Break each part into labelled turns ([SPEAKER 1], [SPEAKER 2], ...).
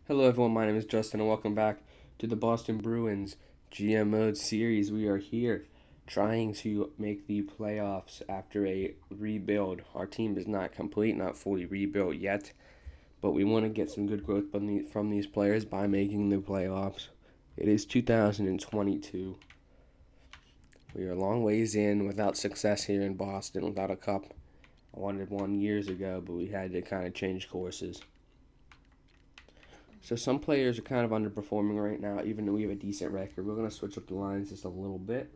[SPEAKER 1] Hello, everyone. My name is Justin, and welcome back to the Boston Bruins GM Mode series. We are here trying to make the playoffs after a rebuild. Our team is not complete, not fully rebuilt yet, but we want to get some good growth from these players by making the playoffs. It is 2022. We are a long ways in without success here in Boston, without a cup. I wanted one years ago, but we had to kind of change courses. So some players are kind of underperforming right now, even though we have a decent record. We're going to switch up the lines just a little bit.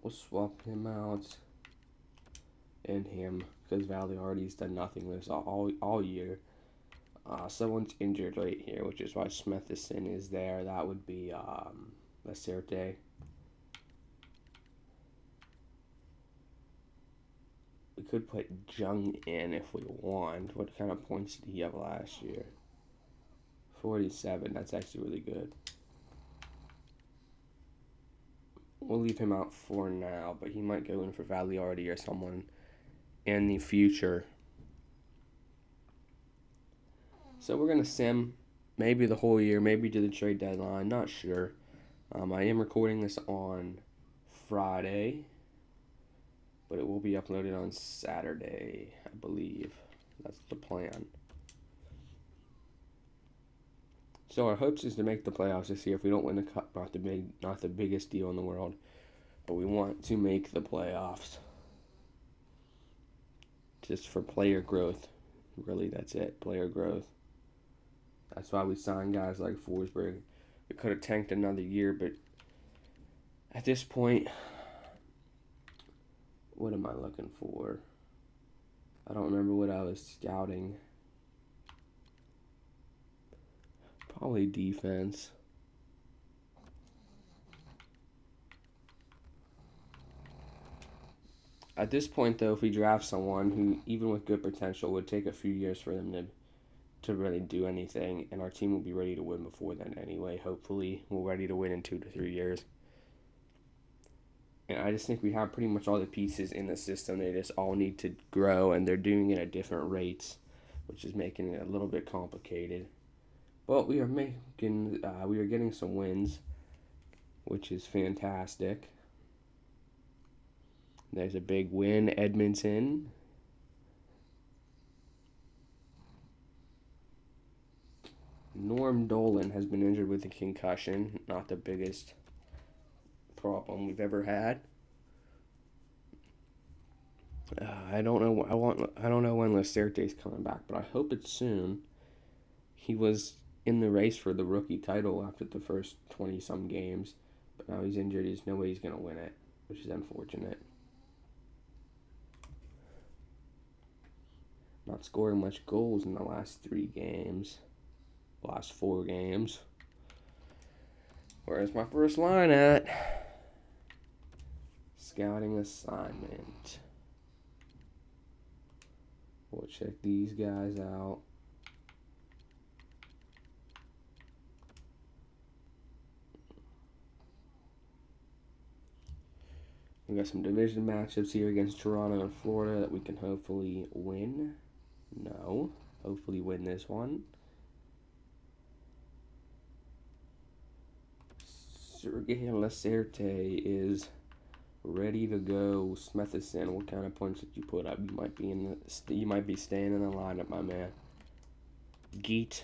[SPEAKER 1] We'll swap him out and him because Valiardi's done nothing this all year. Someone's injured right here, which is why Smithison is there. That would be Lacerte. We could put Jung in if we want. What kind of points did he have last year? 47. That's actually really good. We'll leave him out for now, but he might go in for Valiardi or someone in the future. So we're going to sim maybe the whole year, maybe to the trade deadline. Not sure. I am recording this on Friday, but it will be uploaded on Saturday, I believe. That's the plan. So our hopes is to make the playoffs this year. If we don't win the cup, not the biggest deal in the world, but we want to make the playoffs. Just for player growth. Really, that's it. Player growth. That's why we signed guys like Forsberg. We could have tanked another year, but at this point, what am I looking for? I don't remember what I was scouting. Probably defense. At this point, though, if we draft someone who, even with good potential, would take a few years for them to really do anything, and our team will be ready to win before then anyway. Hopefully, we're ready to win in 2 to 3 years. And I just think we have pretty much all the pieces in the system. They just all need to grow, and they're doing it at different rates, which is making it a little bit complicated. But we are getting some wins, which is fantastic. There's a big win, Edmonton. Norm Dolan has been injured with a concussion. Not the biggest problem we've ever had. I don't know. I don't know when Lacerte's coming back, but I hope it's soon. He was in the race for the rookie title after the first 20 some games, but now he's injured. There's no way he's gonna win it, which is unfortunate. Not scoring much goals in the last 4 games. Where's my first line at? Scouting assignment. We'll check these guys out. We got some division matchups here against Toronto and Florida that we can hopefully win. No. Hopefully win this one. Sergei Lacerte is ready to go. Smithison, what kind of points did you put up? You might be staying in the lineup, my man. Geet,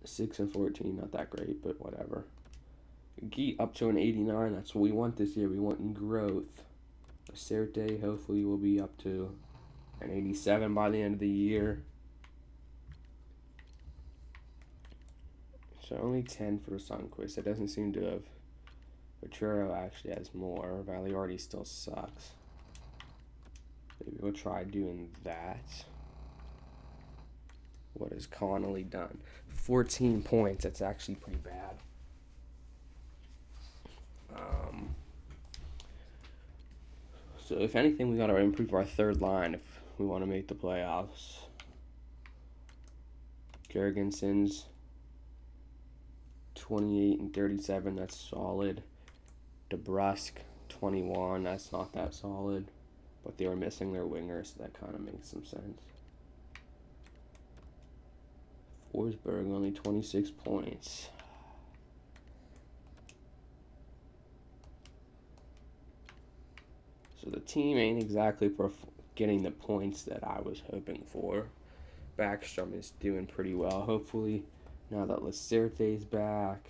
[SPEAKER 1] 6 and 14, not that great, but whatever. Geet up to an 89. That's what we want this year. We want growth. Lacerte hopefully will be up to an 87 by the end of the year. So only 10 for Sundqvist. It doesn't seem to have. Voturo actually has more. Valiardi still sucks. Maybe we'll try doing that. What has Connolly done? 14 points. That's actually pretty bad. So if anything, we got to improve our third line if we want to make the playoffs. Gergenson's 28 and 37. That's solid. DeBrusque 21. That's not that solid. But they were missing their winger, so that kind of makes some sense. Forsberg only 26 points. So the team ain't exactly getting the points that I was hoping for. Backstrom is doing pretty well. Hopefully, now that Lacerte's back,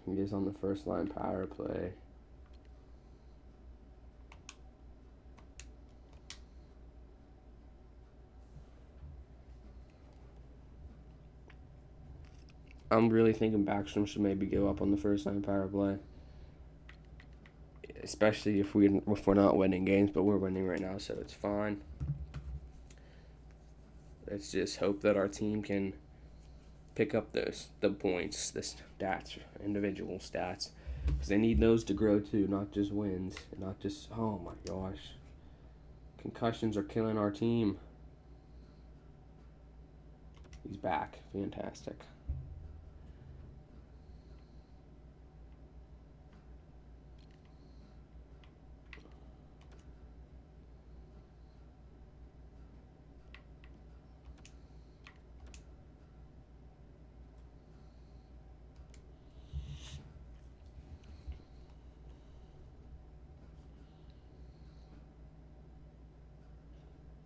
[SPEAKER 1] he is on the first line power play. I'm really thinking Backstrom should maybe go up on the first line power play, especially if we're not winning games, but we're winning right now, so it's fine. Let's just hope that our team can pick up the points, the stats, individual stats, because they need those to grow too, not just wins, not just, oh my gosh, concussions are killing our team. He's back, fantastic.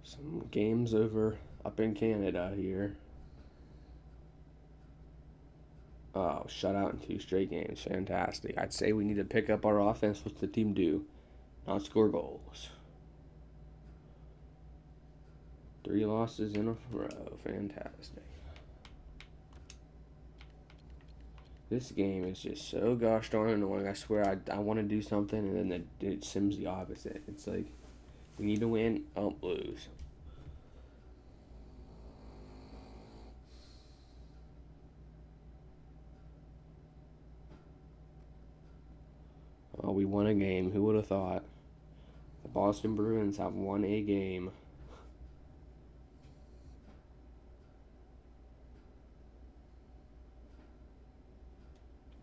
[SPEAKER 1] Some games over up in Canada here. Oh, shutout in 2 straight games. Fantastic. I'd say we need to pick up our offense. What's the team do? Not score goals. 3 losses in a row. Fantastic. This game is just so gosh darn annoying. I swear I want to do something and then it seems the opposite. It's like, we need to win. Oh, lose. Oh, we won a game. Who would have thought? The Boston Bruins have won a game.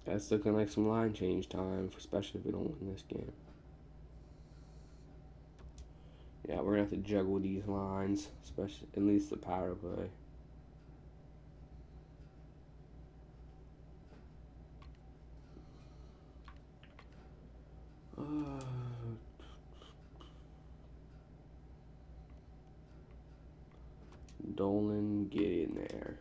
[SPEAKER 1] That's looking like some line change time, especially if we don't win this game. Yeah, we're going to have to juggle these lines, especially at least the power play. Dolan, get in there.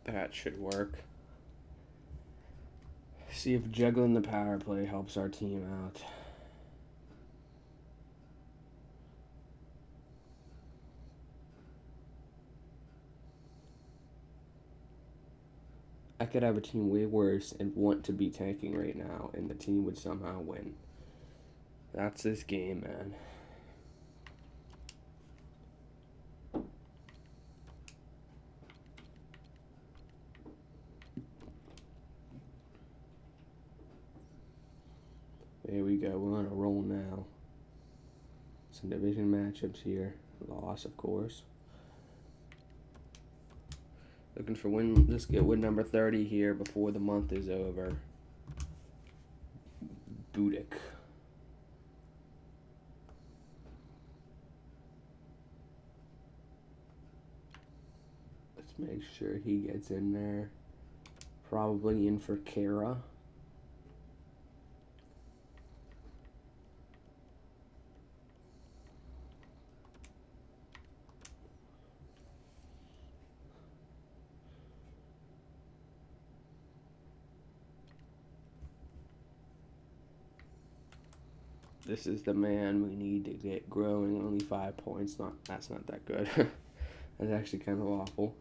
[SPEAKER 1] That should work. See if juggling the power play helps our team out. I could have a team way worse and want to be tanking right now, and the team would somehow win. That's this game, man. There we go. We're on a roll now. Some division matchups here. Loss, of course. Looking for win. Let's get win number 30 here before the month is over. Budick. Let's make sure he gets in there. Probably in for Kara. This is the man we need to get growing. Only 5 points. That's not that good. That's actually kind of awful.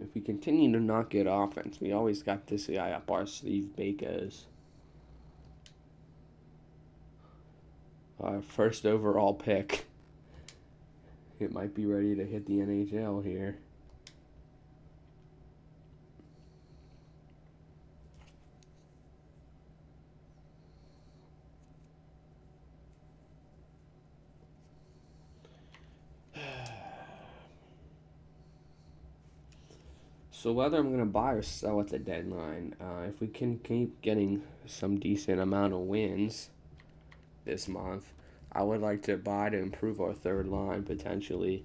[SPEAKER 1] If we continue to not get offense, we always got this guy up our sleeve, Bakos. first overall pick. It might be ready to hit the NHL here. So whether I'm going to buy or sell at the deadline, if we can keep getting some decent amount of wins this month, I would like to buy to improve our third line potentially.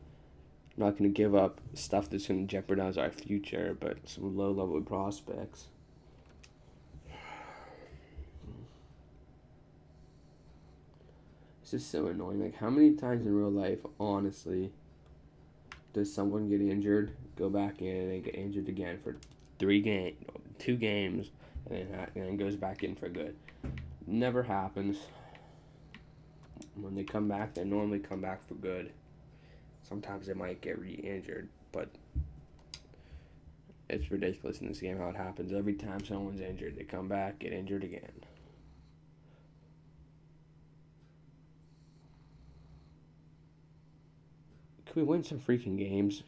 [SPEAKER 1] I'm not going to give up stuff that's going to jeopardize our future, but some low-level prospects. It's just so annoying. Like, how many times in real life, honestly, does someone get injured, go back in, and get injured again for 2 games, and then goes back in for good? Never happens. When they come back, they normally come back for good. Sometimes they might get re-injured, but it's ridiculous in this game how it happens. Every time someone's injured, they come back, get injured again. Could we win some freaking games?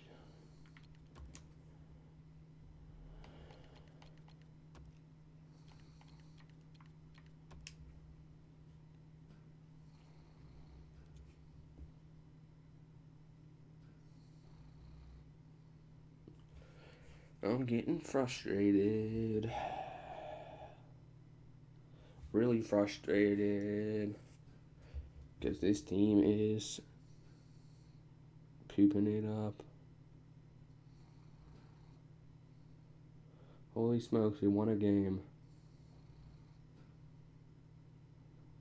[SPEAKER 1] I'm getting frustrated. Really frustrated. Because this team is pooping it up. Holy smokes, we won a game.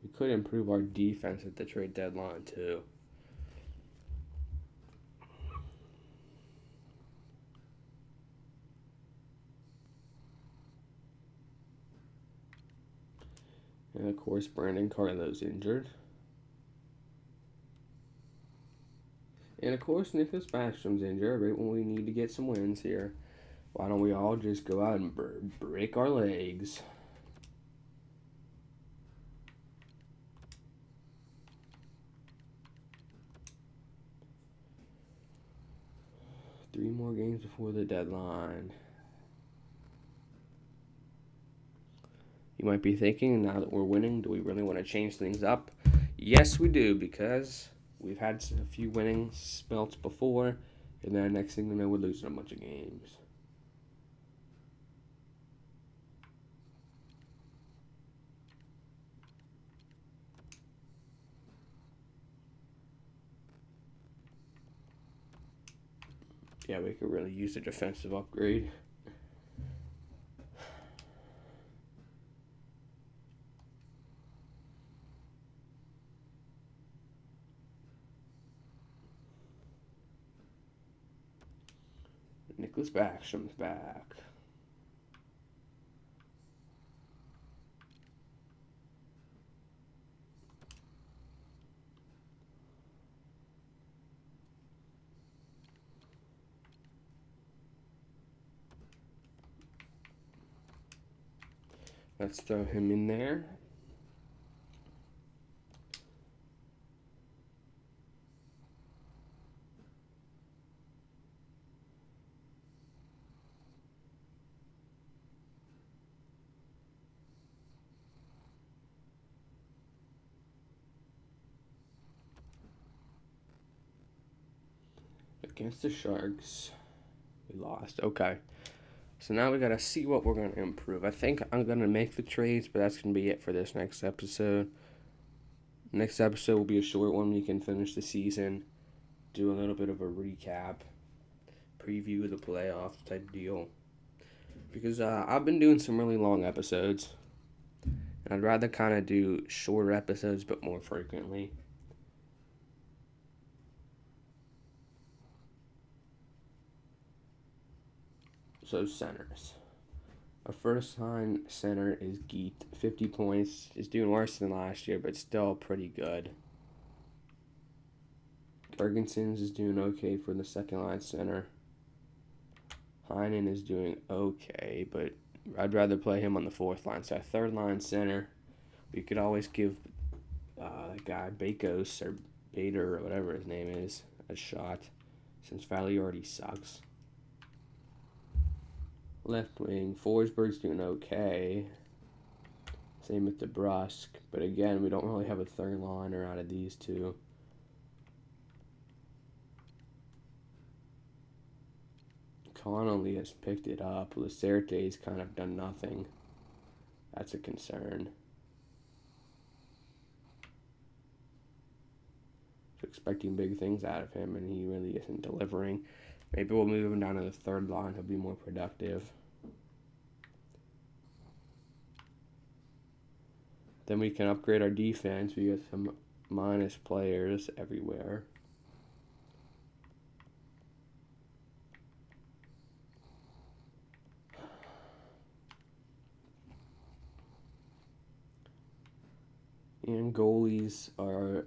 [SPEAKER 1] We could improve our defense at the trade deadline, too. And of course, Brandon Carlo's injured. And of course, Nicholas Backstrom's injured right when we need to get some wins here. Why don't we all just go out and break our legs? Three more games before the deadline. You might be thinking, now that we're winning, do we really want to change things up? Yes, we do, because we've had a few winning spells before, and then next thing you know, we're losing a bunch of games. Yeah, we could really use a defensive upgrade. Nicholas Backstrom's back. Let's throw him in there. Against the Sharks, we lost. Okay. So now we got to see what we're going to improve. I think I'm going to make the trades, but that's going to be it for this next episode. Next episode will be a short one. We can finish the season, do a little bit of a recap, preview of the playoffs type deal. Because I've been doing some really long episodes. And I'd rather kind of do shorter episodes, but more frequently. So centers. Our first line center is Geet, 50 points. Is doing worse than last year, but still pretty good. Ferguson's is doing okay for the second line center. Heinen is doing okay, but I'd rather play him on the fourth line. So our third line center, we could always give that guy Bakos or Bader or whatever his name is a shot, since Valley already sucks. Left wing, Forsberg's doing okay. Same with DeBrusque, but again, we don't really have a third liner out of these two. Connolly has picked it up. Lacerte's kind of done nothing. That's a concern. Expecting big things out of him, and he really isn't delivering. Maybe we'll move him down to the third line. He'll be more productive. Then we can upgrade our defense. We got some minus players everywhere. And goalies are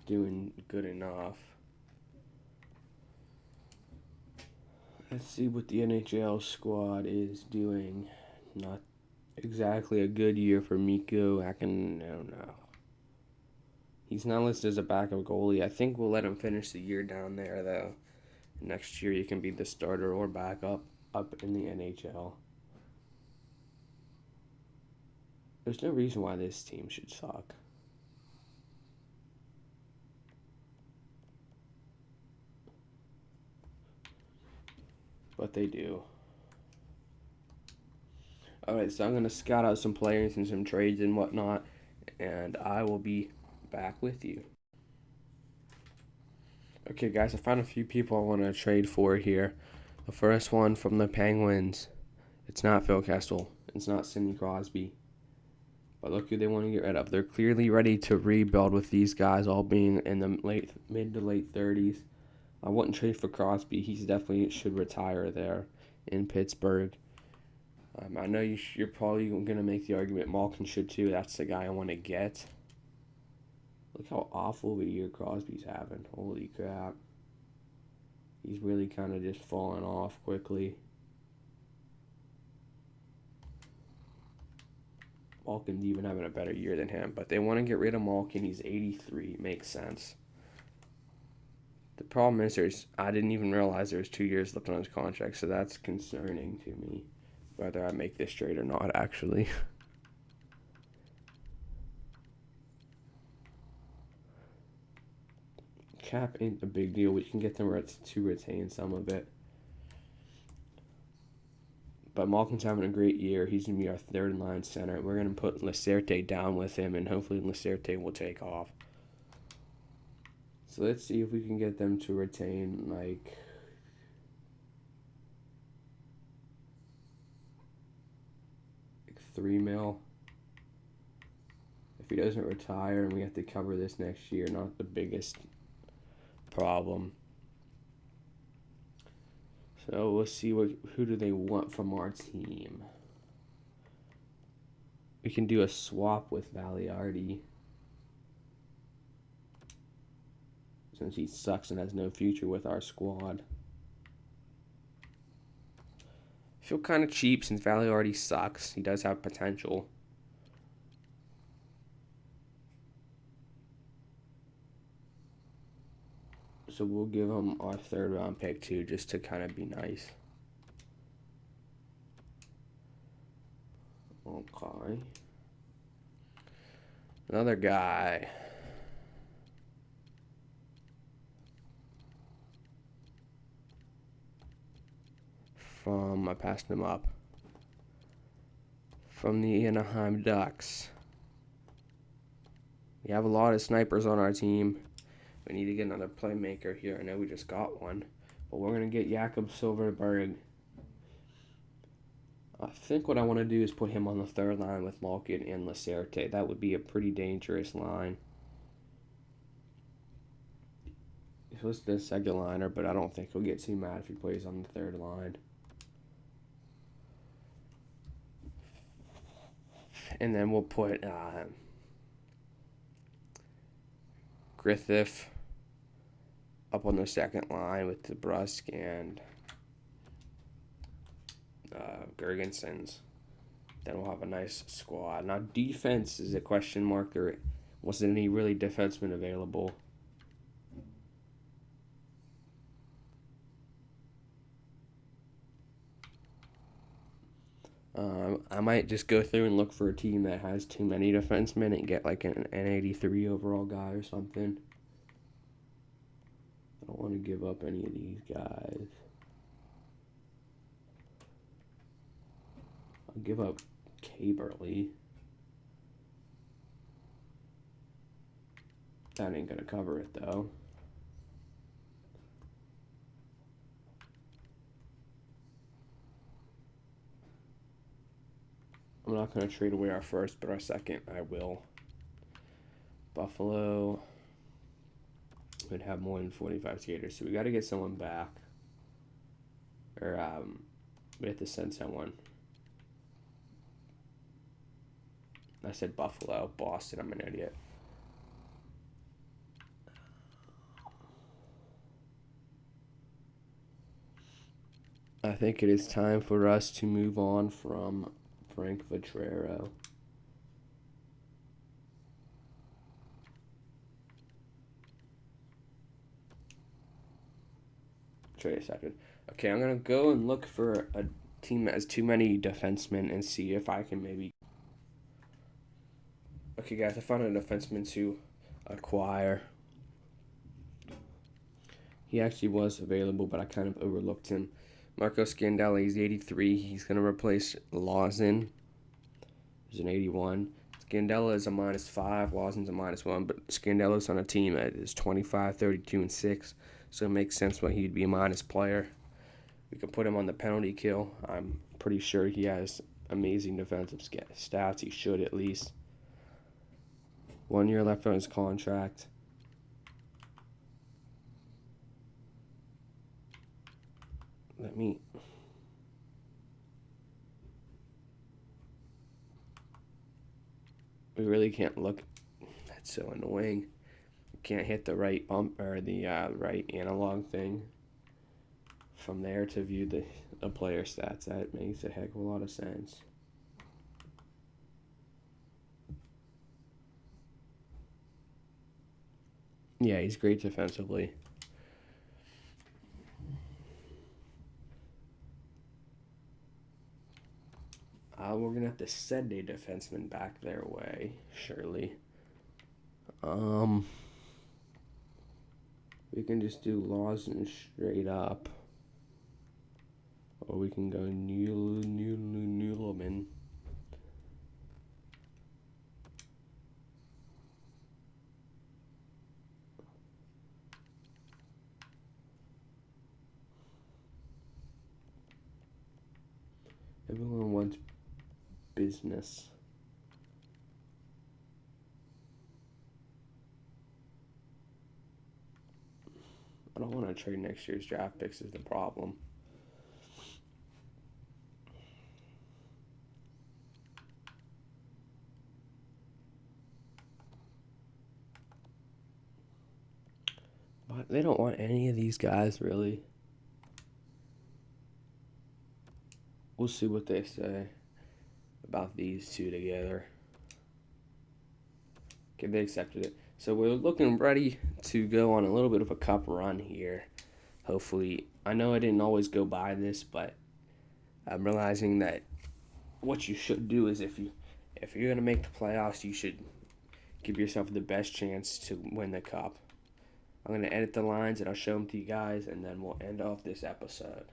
[SPEAKER 1] doing good enough. Let's see what the NHL squad is doing. Not exactly a good year for Mikko. I don't know. He's not listed as a backup goalie. I think we'll let him finish the year down there, though. Next year, you can be the starter or backup up in the NHL. There's no reason why this team should suck. But they do. Alright, so I'm going to scout out some players and some trades and whatnot, and I will be back with you. Okay, guys, I found a few people I want to trade for here. The first one from the Penguins. It's not Phil Kessel. It's not Sidney Crosby. But look who they want to get rid of. They're clearly ready to rebuild with these guys all being in the mid to late 30s. I wouldn't trade for Crosby. He definitely should retire there in Pittsburgh. I know you're probably going to make the argument Malkin should too. That's the guy I want to get. Look how awful of a year Crosby's having. Holy crap. He's really kind of just falling off quickly. Malkin's even having a better year than him. But they want to get rid of Malkin. He's 83. Makes sense. The problem is I didn't even realize there was 2 years left on his contract. So that's concerning to me. Whether I make this trade or not, actually. Cap ain't a big deal. We can get them to retain some of it. But Malkin's having a great year. He's going to be our third line center. We're going to put Lacerte down with him, and hopefully Lacerte will take off. So let's see if we can get them to retain, like, $3 million. If he doesn't retire and we have to cover this next year, not the biggest problem. So we'll see who do they want from our team. We can do a swap with Valiardi, since he sucks and has no future with our squad. I feel kind of cheap since Valiardi sucks. He does have potential. So we'll give him our third round pick too, just to kind of be nice. Okay. Another guy. I passed him up. From the Anaheim Ducks. We have a lot of snipers on our team. We need to get another playmaker here. I know we just got one. But we're going to get Jakob Silverberg. I think what I want to do is put him on the third line with Malkin and Lacerte. That would be a pretty dangerous line. He's listed as second liner, but I don't think he'll get too mad if he plays on the third line. And then we'll put Griffith up on the second line with DeBrusque and Gergensons. Then we'll have a nice squad. Now defense is a question mark. Wasn't any really defensemen available. I might just go through and look for a team that has too many defensemen and get like an 83 overall guy or something. I don't want to give up any of these guys. I'll give up Caberly. That ain't gonna cover it though. I'm not gonna trade away our first, but our second I will. Buffalo would have more than 45 skaters, so we got to get someone back. Or we have to send someone. I said Buffalo, Boston. I'm an idiot. I think it is time for us to move on from Frank Vatrero. Wait a second. Okay, I'm going to go and look for a team that has too many defensemen and see if I can maybe... Okay, guys, I found a defenseman to acquire. He actually was available, but I kind of overlooked him. Marco Scandella, he's 83. He's going to replace Lawson, who's an 81. Scandella is a -5. Lawson's a -1. But Scandella's on a team that is 25, 32, and 6. So it makes sense why he'd be a minus player. We can put him on the penalty kill. I'm pretty sure he has amazing defensive stats. He should at least. 1 year left on his contract. We really can't look. That's so annoying. We can't hit the right bump or the right analog thing from there to view the player stats. That makes a heck of a lot of sense. Yeah, he's great defensively. We're going to have to send a defenseman back their way, surely. We can just do Lawson straight up. Or we can go Newleman. Everyone wants business. I don't want to trade next year's draft picks is the problem. But they don't want any of these guys, really. We'll see what they say about these two together. Okay, they accepted it. So we're looking ready to go on a little bit of a cup run here. Hopefully, I know I didn't always go by this, but I'm realizing that what you should do is if you're gonna make the playoffs, you should give yourself the best chance to win the cup. I'm gonna edit the lines and I'll show them to you guys, and then we'll end off this episode.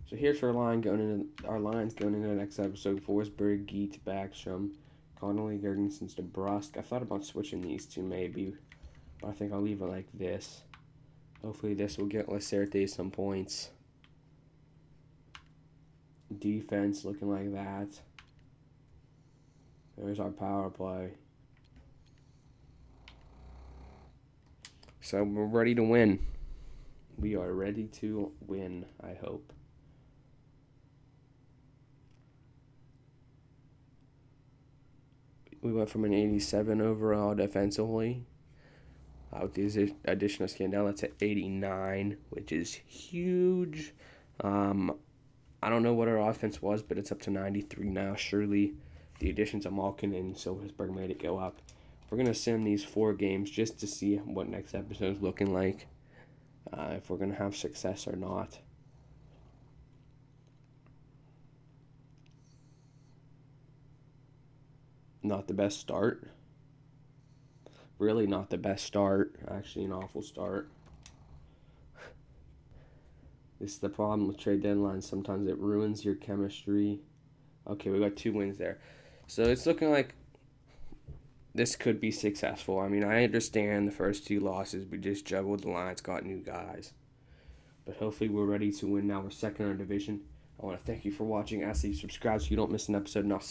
[SPEAKER 1] So here's our lines going into the next episode: Forsberg, Geet, Backstrom, Connolly, Gergensons, DeBrusque. I thought about switching these two maybe, but I think I'll leave it like this. Hopefully this will get Lacerte some points. Defense looking like that. There's our power play. So we're ready to win. We are ready to win, I hope. We went from an 87 overall defensively with the addition of Scandella to 89, which is huge. I don't know what our offense was, but it's up to 93 now. Surely the additions of Malkin and Silversberg made it go up. We're going to sim these 4 games just to see what next episode is looking like, if we're going to have success or not. Not the best start. Really not the best start. Actually, an awful start. This is the problem with trade deadlines. Sometimes it ruins your chemistry. Okay, we got 2 wins there. So it's looking like this could be successful. I mean, I understand the first 2 losses. We just juggled the lines, got new guys. But hopefully we're ready to win now. We're second in our division. I want to thank you for watching. Ask that you subscribe so you don't miss an episode. And I'll